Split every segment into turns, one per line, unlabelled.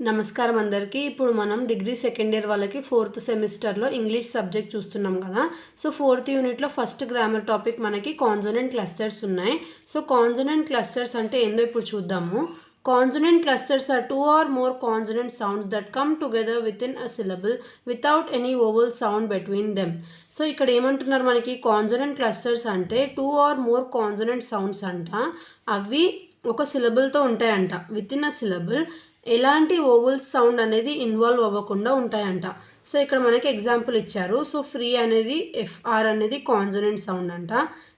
నమస్కారం అందరికీ. ఇప్పుడు మనం డిగ్రీ సెకండ్ ఇయర్ వాళ్ళకి 4th సెమిస్టర్లో ఇంగ్లీష్ సబ్జెక్ట్ చూస్తున్నాం కదా. సో 4th యూనిట్లో ఫస్ట్ గ్రామర్ టాపిక్ మనకి కాన్సోనెంట్ క్లస్టర్స్ ఉన్నాయి. సో కాన్సోనెంట్ క్లస్టర్స్ అంటే ఏందో ఇప్పుడు చూద్దాము. Consonant clusters are two or more consonant sounds that come together within a syllable without any vowel sound between them. So ఇక్కడ ఏమంటున్నారు మనకి కాన్సోనెంట్ క్లస్టర్స్ అంటే 2 or more consonant sounds అంట. అవి ఒక సిలబుల్తో ఉంటాయంట. విత్ ఇన్ అ సిలబుల్ ఎలాంటి vowels sound అనేది ఇన్వాల్వ్ అవ్వకుండా ఉంటాయంట. సో ఇక్కడ మనకి ఎగ్జాంపుల్ ఇచ్చారు. సో ఫ్రీ అనేది ఎఫ్ఆర్ అనేది కాన్సోనెంట్ సౌండ్ అంట.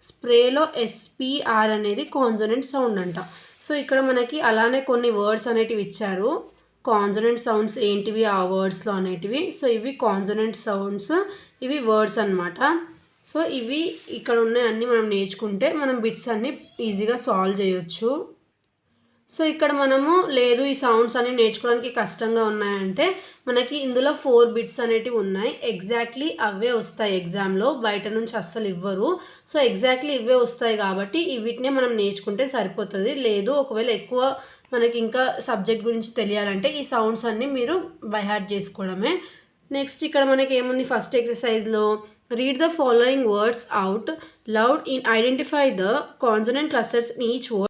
స్ప్రేలో ఎస్పిఆర్ అనేది కాన్సోనెంట్ సౌండ్ అంట. సో ఇక్కడ మనకి అలానే కొన్ని వర్డ్స్ అనేటివి ఇచ్చారు. కాన్సోనెంట్ సౌండ్స్ ఏంటివి ఆ వర్డ్స్లో అనేటివి. సో ఇవి కాన్సోనెంట్ సౌండ్స్, ఇవి వర్డ్స్ అన్నమాట. సో ఇవి ఇక్కడ ఉన్నాయన్నీ మనం నేర్చుకుంటే మనం బిట్స్ అన్నీ ఈజీగా సాల్వ్ చేయొచ్చు. సో ఇక్కడ మనము లేదు ఈ సౌండ్స్ అన్ని నేర్చుకోవడానికి కష్టంగా ఉన్నాయంటే మనకి ఇందులో 4 బిట్స్ అనేటివి ఉన్నాయి. ఎగ్జాక్ట్లీ అవే వస్తాయి ఎగ్జామ్లో, బయట నుంచి అస్సలు ఇవ్వరు. సో ఎగ్జాక్ట్లీ ఇవే వస్తాయి కాబట్టి వీటినే మనం నేర్చుకుంటే సరిపోతుంది. లేదు ఒకవేళ ఎక్కువ మనకి ఇంకా సబ్జెక్ట్ గురించి తెలియాలంటే ఈ సౌండ్స్ అన్నీ మీరు బై హార్ట్ చేసుకోవడమే. నెక్స్ట్ ఇక్కడ మనకి ఏముంది, ఫస్ట్ ఎక్సర్సైజ్లో read the following words out loud in identify the consonant clusters in each word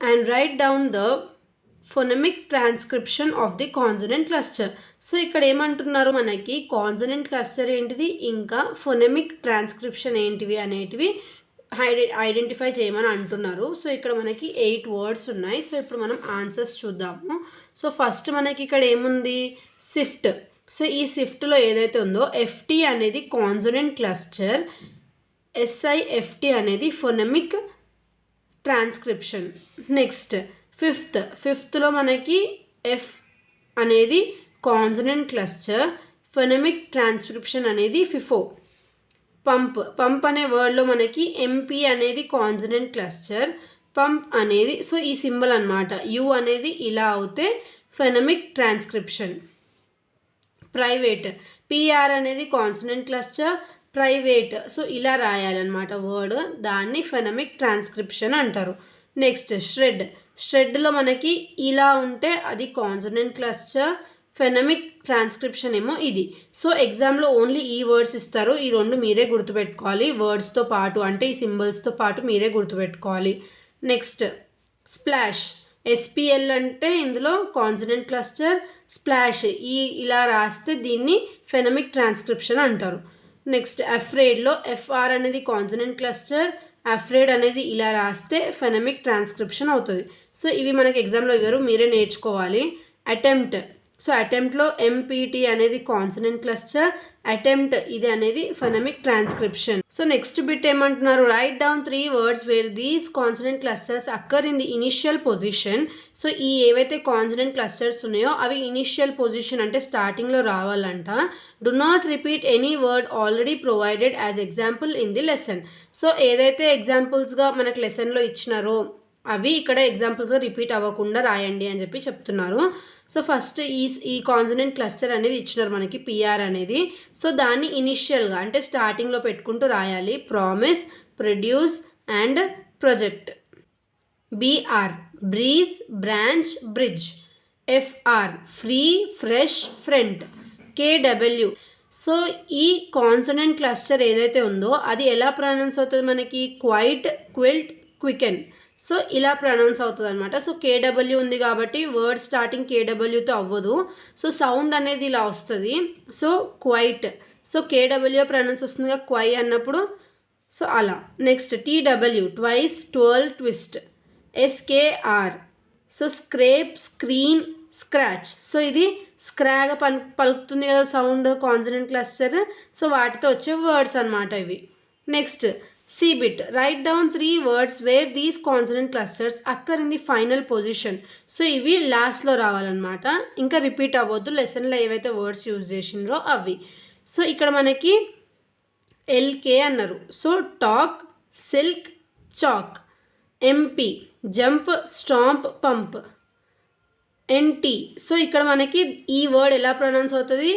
and write down the phonemic transcription of the consonant cluster. So ఇక్కడ ఏమంటున్నారు మనకి కాన్సోనెంట్ క్లస్టర్ ఏంటిది ఇంకా ఫొనెమిక్ ట్రాన్స్క్రిప్షన్ ఏంటివి అనేటివి ఐడెంటిఫై చేయమని అంటున్నారు. సో ఇక్కడ మనకి 8 వర్డ్స్ ఉన్నాయి. సో ఇప్పుడు మనం ఆన్సర్స్ చూద్దాము. సో ఫస్ట్ మనకి ఇక్కడ ఏముంది, సిఫ్ట్. సో ఈ సిఫ్ట్లో ఏదైతే ఉందో ఎఫ్టీ అనేది కాన్సోనెంట్ క్లస్టర్, ఎస్ఐఎఫ్టీ అనేది ఫొనెమిక్ ట్రాన్స్క్రిప్షన్. నెక్స్ట్ ఫిఫ్త్లో మనకి ఎఫ్ అనేది కాన్సోనెంట్ క్లస్టర్, ఫొనెమిక్ ట్రాన్స్క్రిప్షన్ అనేది ఫిఫో. పంప్ అనే వర్డ్లో మనకి ఎంపీ అనేది కాన్సోనెంట్ క్లస్టర్, పంప్ అనేది సో ఈ సింబల్ అన్నమాట, యు అనేది ఇలా అవుతే ఫొనెమిక్ ట్రాన్స్క్రిప్షన్. ప్రైవేట్ పిఆర్ అనేది కాన్సోనెంట్ క్లస్టర్, ప్రైవేట్ సో ఇలా రాయాలన్నమాట వర్డ్, దాన్ని ఫొనెమిక్ ట్రాన్స్క్రిప్షన్ అంటారు. నెక్స్ట్ షెడ్లో మనకి ఇలా ఉంటే అది కాన్సోనెంట్ క్లస్టర్, ఫొనెమిక్ ట్రాన్స్క్రిప్షన్ ఏమో ఇది. సో ఎగ్జామ్లో ఓన్లీ ఈ వర్డ్స్ ఇస్తారు, ఈ రెండు మీరే గుర్తుపెట్టుకోవాలి వర్డ్స్తో పాటు, అంటే ఈ సింబల్స్తో పాటు మీరే గుర్తుపెట్టుకోవాలి. నెక్స్ట్ స్ప్లాష్, ఎస్పిఎల్ అంటే ఇందులో కాన్సోనెంట్ క్లస్టర్, స్ప్లాష్ ఇలా రాస్తే దీన్ని ఫొనెమిక్ ట్రాన్స్క్రిప్షన్ అంటారు. నెక్స్ట్ అఫ్రేడ్లో ఎఫ్ఆర్ అనేది కాన్సోనెంట్ క్లస్టర్, అఫ్రేడ్ అనేది ఇలా రాస్తే ఫొనెమిక్ ట్రాన్స్క్రిప్షన్ అవుతుంది. సో ఇవి మనకి ఎగ్జామ్లో ఇవ్వరు, మీరే నేర్చుకోవాలి. అటెంప్ట్, సో అటెంప్ట్లో ఎంపీటీ అనేది కాన్సోనెంట్ క్లస్టర్, అటెంప్ట్ ఇది అనేది phonemic transcription. So next bit ఏమంటున్నారు, write down 3 words where these consonant clusters occur in the initial position. So ఈ ఏవైతే కాన్సోనెంట్ క్లస్టర్స్ ఉన్నాయో అవి ఇనిషియల్ పొజిషన్ అంటే స్టార్టింగ్లో రావాలంట. Do not repeat any word already provided as example in the lesson. So ఏదైతే ఎగ్జాంపుల్స్గా మనకు లెసన్లో ఇచ్చినారో అవి ఇక్కడ ఎగ్జాంపుల్స్గా రిపీట్ అవ్వకుండా రాయండి అని చెప్పి చెప్తున్నారు. సో ఫస్ట్ ఈ కాన్సోనెంట్ క్లస్టర్ అనేది ఇచ్చినారు మనకి పిఆర్ అనేది. సో దాన్ని ఇనిషియల్గా అంటే స్టార్టింగ్లో పెట్టుకుంటూ రాయాలి. Promise, produce and project. BR breeze, branch, bridge. FR free, fresh, front. KW so ఈ కాన్సోనెంట్ క్లస్టర్ ఏదైతే ఉందో అది ఎలా ప్రొనౌన్స్ అవుతుంది మనకి, క్వైట్, క్విల్ట్, క్వికెన్. సో ఇలా ప్రొనౌన్స్ అవుతుంది అనమాట. సో కేడబ్ల్యూ ఉంది కాబట్టి వర్డ్ స్టార్టింగ్ కేడబ్ల్యూతో అవ్వదు. సో సౌండ్ అనేది ఇలా వస్తుంది. సో క్వైట్, సో కేడబ్ల్యూ ప్రొనౌన్స్ వస్తుంది కదా క్వై అన్నప్పుడు, సో అలా. Next TW twice, twelve, twist. SKR so స్క్రేప్, screen, scratch. So ఇది స్క్రాగా పలుకుతుంది కదా సౌండ్ కాన్సోనెంట్ క్లస్టర్. సో వాటితో వచ్చే వర్డ్స్ అనమాట ఇవి. Next C bit, write down 3 words where these consonant clusters occur in the final position. So ఇవి లాస్ట్లో రావాలన్నమాట, ఇంకా రిపీట్ అవ్వద్దు లెసన్లో ఏవైతే వర్డ్స్ యూజ్ చేసినారో అవి. సో ఇక్కడ మనకి ఎల్కే అన్నారు. So talk, silk, chalk. MP jump, stamp, pump. NT so ఇక్కడ మనకి ఈ వర్డ్ ఎలా ప్రొనౌన్స్ అవుతుంది,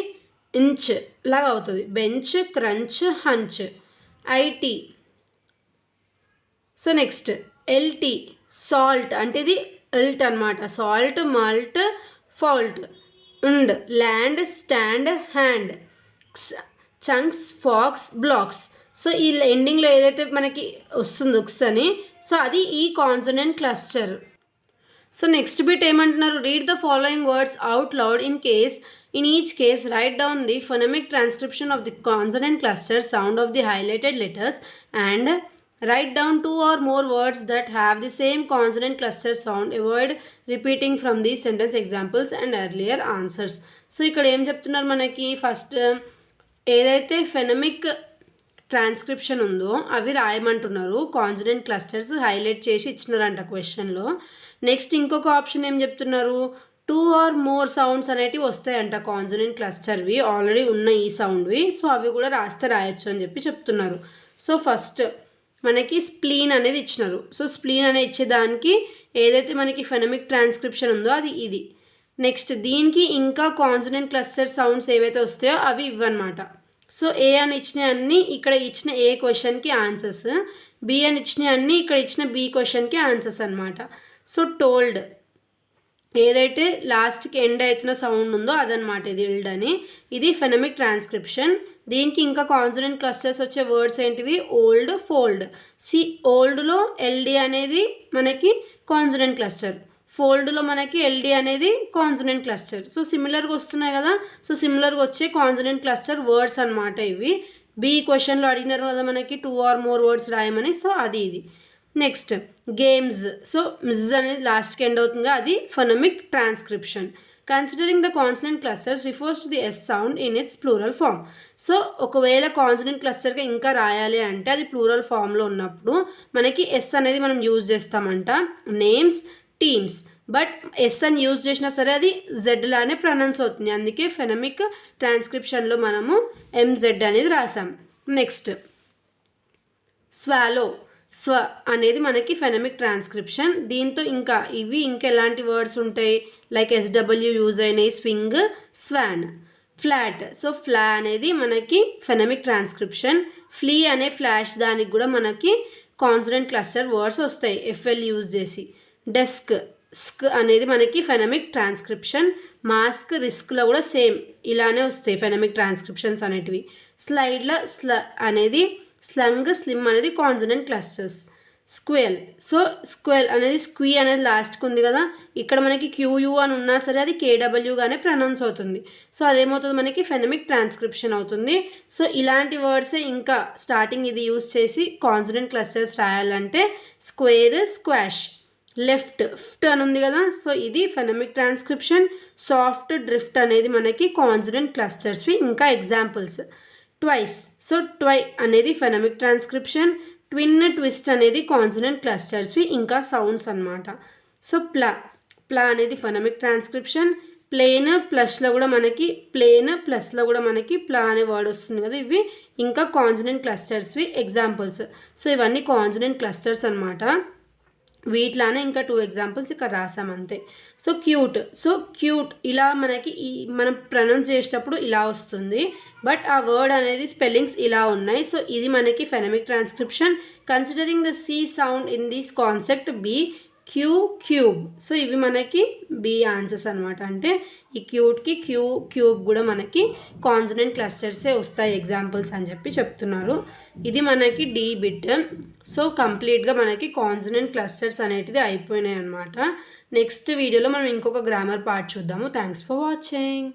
ఇంచ్ లాగా అవుతుంది. Bench, crunch, hunch. IT so next LT salt అంటే ఇది ఇల్ట్ అనమాట. Salt, malt, fault. ఉండ్, land, stand, hand. Chunks, fox, blocks. So ఈ ఎండింగ్లో ఏదైతే మనకి వస్తుందో ఉక్స్ అని, సో అది ఈ consonant cluster. So next bit ఏమంటున్నారు, read the following words out loud in each case write down the phonemic transcription of the consonant cluster sound of the highlighted letters and write down 2 or more words that have the same consonant cluster sound. Avoid repeating from these sentence examples and earlier answers. So ఇక్కడ ఏం చెప్తున్నారు మనకి, first ఏదైతే ఫెనమిక్ transcription ఉందో అవి రాయమంటున్నారు. Consonant clusters highlight చేసి ఇచ్చినారంట క్వశ్చన్లో. Next ఇంకొక ఆప్షన్ ఏం చెప్తున్నారు, 2 or more సౌండ్స్ అనేటివి వస్తాయంట కాన్సనెంట్ క్లస్టర్వి, ఆల్రెడీ ఉన్న ఈ సౌండ్వి. సో అవి కూడా రాయొచ్చు అని చెప్తున్నారు. సో ఫస్ట్ మనకి స్ప్లీన్ అనేది ఇచ్చినారు. సో స్ప్లీన్ అనేది ఇచ్చేదానికి ఏదైతే మనకి ఫెనమిక్ ట్రాన్స్క్రిప్షన్ ఉందో అది ఇది. నెక్స్ట్ దీనికి ఇంకా కాన్సనెంట్ క్లస్టర్ సౌండ్స్ ఏవైతే వస్తాయో అవి ఇవన్నమాట. సో ఏ అని ఇచ్చిన అన్నీ ఇక్కడ ఇచ్చిన ఏ క్వశ్చన్కి ఆన్సర్స్, బి అని ఇచ్చిన అన్నీ ఇక్కడ ఇచ్చిన బి క్వశ్చన్కి ఆన్సర్స్ అనమాట. సో టోల్డ్ ఏదైతే లాస్ట్కి ఎండ్ అవుతున్న సౌండ్ ఉందో అదనమాట ఇది ఇల్డ్ అని. ఇది ఫెనమిక్ ట్రాన్స్క్రిప్షన్. దీనికి ఇంకా కాన్సనెంట్ క్లస్టర్స్ వచ్చే వర్డ్స్ ఏంటివి, ఓల్డ్, ఫోల్డ్. ఓల్డ్లో ఎల్డి అనేది మనకి కాన్సనెంట్ క్లస్టర్, ఫోల్డ్లో మనకి ఎల్డి అనేది కాన్సనెంట్ క్లస్టర్. సో సిమిలర్గా వస్తున్నాయి కదా, సో సిమిలర్గా వచ్చే కాన్సనెంట్ క్లస్టర్ వర్డ్స్ అనమాట ఇవి. బి క్వశ్చన్లో అడిగినారు కదా మనకి 2 or more వర్డ్స్ రాయమని, సో అది ఇది. Next games. సో మిజ్ అనేది లాస్ట్కి ఎండ్ అవుతుంది, అది phonemic transcription. Considering the consonant clusters refers to the S sound in its plural form. So ఒకవేళ కాన్సనెంట్ క్లస్టర్గా ఇంకా రాయాలి అంటే అది ప్లూరల్ ఫామ్లో ఉన్నప్పుడు మనకి ఎస్ అనేది మనం యూజ్ చేస్తామంట. Names, teams. బట్ ఎస్ అని యూజ్ చేసినా సరే అది జెడ్ లానే ప్రొనౌన్స్ అవుతుంది, అందుకే ఫెనమిక్ ట్రాన్స్క్రిప్షన్లో మనము ఎంజెడ్ అనేది రాసాం. Next swallow. స్వ అనేది మనకి ఫెనమిక్ ట్రాన్స్క్రిప్షన్. దీంతో ఇంకా ఎలాంటి వర్డ్స్ ఉంటాయి, లైక్ ఎస్డబ్ల్యూ యూజ్ అయినాయి, స్వింగ్, స్వాన్. ఫ్లాట్. సో ఫ్లా అనేది మనకి ఫెనమిక్ ట్రాన్స్క్రిప్షన్. ఫ్లీ అనే ఫ్లాష్ దానికి కూడా మనకి కాన్సనెంట్ క్లస్టర్ వర్డ్స్ వస్తాయి ఎఫ్ఎల్ యూజ్ చేసి. డెస్క్, స్క్ అనేది మనకి ఫెనమిక్ ట్రాన్స్క్రిప్షన్. మాస్క్, రిస్క్లో కూడా సేమ్ ఇలానే వస్తాయి ఫెనమిక్ ట్రాన్స్క్రిప్షన్స్ అనేటివి. స్లైడ్లో స్ల అనేది, స్లంగ్, స్లిమ్ అనేది consonant clusters. SQL. So SQL అనేది స్క్వీ అనేది లాస్ట్కి ఉంది కదా, ఇక్కడ మనకి క్యూయూ అని ఉన్నా సరే అది కేడబ్ల్యూగానే ప్రొనౌన్స్ అవుతుంది. సో అదేమవుతుంది మనకి ఫెనమిక్ ట్రాన్స్క్రిప్షన్ అవుతుంది. సో ఇలాంటి వర్డ్సే ఇంకా స్టార్టింగ్ ఇది యూజ్ చేసి కాన్సనెంట్ క్లస్టర్స్ రాయాలంటే స్క్వేర్, స్క్వాష్. లెఫ్ట్, ఫిఫ్ట్ అని ఉంది కదా, సో ఇది ఫెనమిక్ ట్రాన్స్క్రిప్షన్. సాఫ్ట్, డ్రిఫ్ట్ అనేది మనకి కాన్సనెంట్ క్లస్టర్స్వి ఇంకా ఎగ్జాంపుల్స్. ట్వైస్. సో ట్వై అనేది ఫెనమిక్ ట్రాన్స్క్రిప్షన్. ట్విన్, ట్విస్ట్ అనేది కాన్సనెంట్ క్లస్టర్స్వి ఇంకా సౌండ్స్ అనమాట. సో ప్లా అనేది ఫెనమిక్ ట్రాన్స్క్రిప్షన్. ప్లేన్, ప్లస్లో కూడా మనకి ప్లా అనే వర్డ్ వస్తుంది కదా, ఇవి ఇంకా కాన్సనెంట్ క్లస్టర్స్వి ఎగ్జాంపుల్స్. సో ఇవన్నీ కాన్సనెంట్ క్లస్టర్స్ అనమాట. వీటిలానే ఇంకా 2 ఎగ్జాంపుల్స్ ఇక్కడ రాసామంతే. సో క్యూట్ ఇలా మనకి మనం ప్రొనౌన్స్ చేసేటప్పుడు ఇలా వస్తుంది, బట్ ఆ వర్డ్ అనేది స్పెల్లింగ్స్ ఇలా ఉన్నాయి. సో ఇది మనకి phonemic transcription. Considering the C sound in this concept B, cube. So ఇవి మనకి బి ఆన్సర్స్ అనమాట. అంటే ఈ క్యూట్కి క్యూబ్ కూడా మనకి కాన్సనెంట్ క్లస్టర్సే వస్తాయి ఎగ్జాంపుల్స్ అని చెప్తున్నారు. ఇది మనకి డి బిట్. సో కంప్లీట్గా మనకి కాన్సనెంట్ క్లస్టర్స్ అనేటిది అయిపోయినాయి అనమాట. నెక్స్ట్ వీడియోలో మనం ఇంకొక గ్రామర్ పార్ట్ చూద్దాము. Thanks for watching.